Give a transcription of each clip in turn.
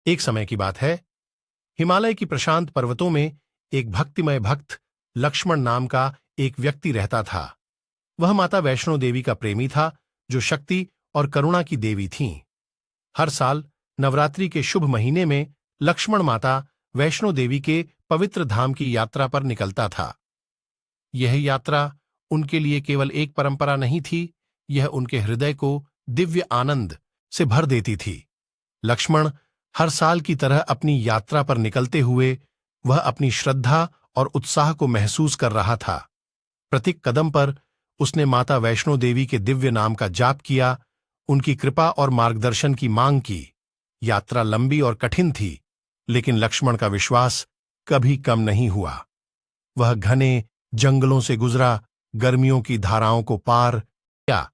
एक समय की बात है, हिमालय की प्रशांत पर्वतों में एक भक्तिमय भक्त लक्ष्मण नाम का एक व्यक्ति रहता था। वह माता वैष्णो देवी का प्रेमी था, जो शक्ति और करुणा की देवी थीं। हर साल नवरात्रि के शुभ महीने में लक्ष्मण माता वैष्णो देवी के पवित्र धाम की यात्रा पर निकलता था। यह यात्रा उनके लिए केवल एक परंपरा नहीं थी, यह उनके हृदय को दिव्य आनंद से भर देती थी। लक्ष्मण हर साल की तरह अपनी यात्रा पर निकलते हुए वह अपनी श्रद्धा और उत्साह को महसूस कर रहा था। प्रत्येक कदम पर उसने माता वैष्णो देवी के दिव्य नाम का जाप किया, उनकी कृपा और मार्गदर्शन की मांग की। यात्रा लंबी और कठिन थी, लेकिन लक्ष्मण का विश्वास कभी कम नहीं हुआ। वह घने जंगलों से गुजरा, गर्मियों की धाराओं को पार किया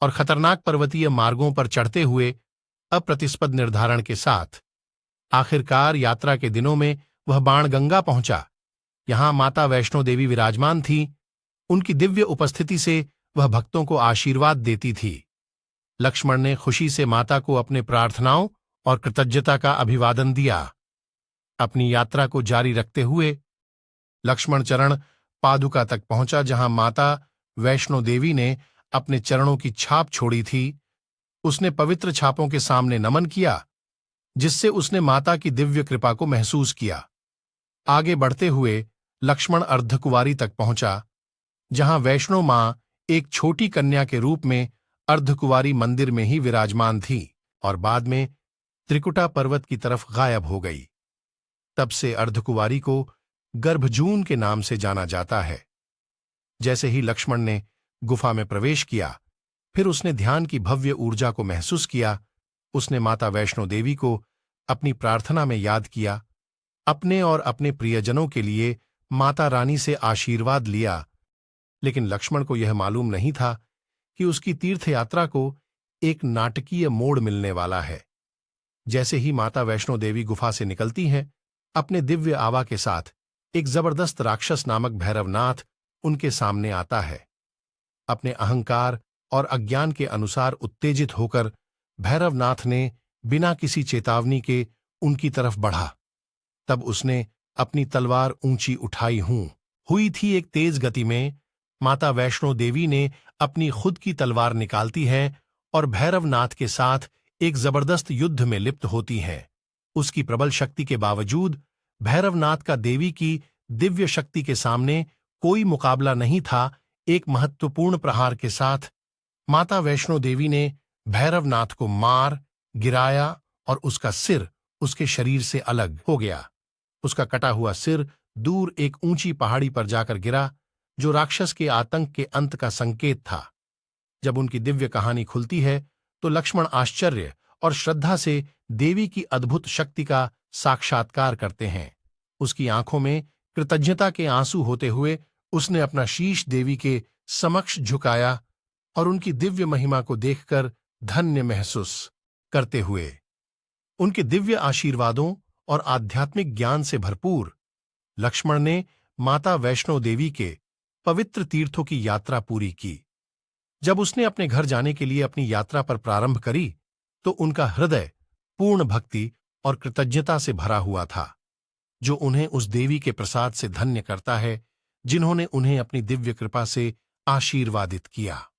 और खतरनाक पर्वतीय मार्गों पर चढ़ते हुए अप्रतिस्पर्ध निर्धारण के साथ आखिरकार यात्रा के दिनों में वह बाणगंगा पहुंचा। यहां माता वैष्णो देवी विराजमान थी। उनकी दिव्य उपस्थिति से वह भक्तों को आशीर्वाद देती थी। लक्ष्मण ने खुशी से माता को अपने प्रार्थनाओं और कृतज्ञता का अभिवादन दिया। अपनी यात्रा को जारी रखते हुए लक्ष्मण चरण पादुका तक पहुंचा, जहां माता वैष्णो देवी ने अपने चरणों की छाप छोड़ी थी। उसने पवित्र छापों के सामने नमन किया, जिससे उसने माता की दिव्य कृपा को महसूस किया। आगे बढ़ते हुए लक्ष्मण अर्धकुंवारी तक पहुंचा, जहां वैष्णो मां एक छोटी कन्या के रूप में अर्धकुंवारी मंदिर में ही विराजमान थी और बाद में त्रिकुटा पर्वत की तरफ गायब हो गई। तब से अर्धकुंवारी को गर्भजून के नाम से जाना जाता है। जैसे ही लक्ष्मण ने गुफा में प्रवेश किया, फिर उसने ध्यान की भव्य ऊर्जा को महसूस किया। उसने माता वैष्णो देवी को अपनी प्रार्थना में याद किया, अपने और अपने प्रियजनों के लिए माता रानी से आशीर्वाद लिया। लेकिन लक्ष्मण को यह मालूम नहीं था कि उसकी तीर्थ यात्रा को एक नाटकीय मोड़ मिलने वाला है। जैसे ही माता वैष्णो देवी गुफा से निकलती हैं, अपने दिव्य आवा के साथ एक जबरदस्त राक्षस नामक भैरवनाथ उनके सामने आता है। अपने अहंकार और अज्ञान के अनुसार उत्तेजित होकर भैरवनाथ ने बिना किसी चेतावनी के उनकी तरफ बढ़ा। तब उसने अपनी तलवार ऊंची उठाई हुई थी। एक तेज गति में माता वैष्णो देवी ने अपनी खुद की तलवार निकालती है और भैरवनाथ के साथ एक जबरदस्त युद्ध में लिप्त होती हैं। उसकी प्रबल शक्ति के बावजूद भैरवनाथ का देवी की दिव्य शक्ति के सामने कोई मुकाबला नहीं था। एक महत्वपूर्ण प्रहार के साथ माता वैष्णो देवी ने भैरवनाथ को मार गिराया और उसका सिर उसके शरीर से अलग हो गया। उसका कटा हुआ सिर दूर एक ऊंची पहाड़ी पर जाकर गिरा, जो राक्षस के आतंक के अंत का संकेत था। जब उनकी दिव्य कहानी खुलती है, तो लक्ष्मण आश्चर्य और श्रद्धा से देवी की अद्भुत शक्ति का साक्षात्कार करते हैं। उसकी आंखों में कृतज्ञता के आंसू होते हुए उसने अपना शीश देवी के समक्ष झुकाया और उनकी दिव्य महिमा को देखकर धन्य महसूस करते हुए उनके दिव्य आशीर्वादों और आध्यात्मिक ज्ञान से भरपूर लक्ष्मण ने माता वैष्णो देवी के पवित्र तीर्थों की यात्रा पूरी की। जब उसने अपने घर जाने के लिए अपनी यात्रा पर प्रारंभ करी, तो उनका हृदय पूर्ण भक्ति और कृतज्ञता से भरा हुआ था, जो उन्हें उस देवी के प्रसाद से धन्य करता है, जिन्होंने उन्हें अपनी दिव्य कृपा से आशीर्वादित किया।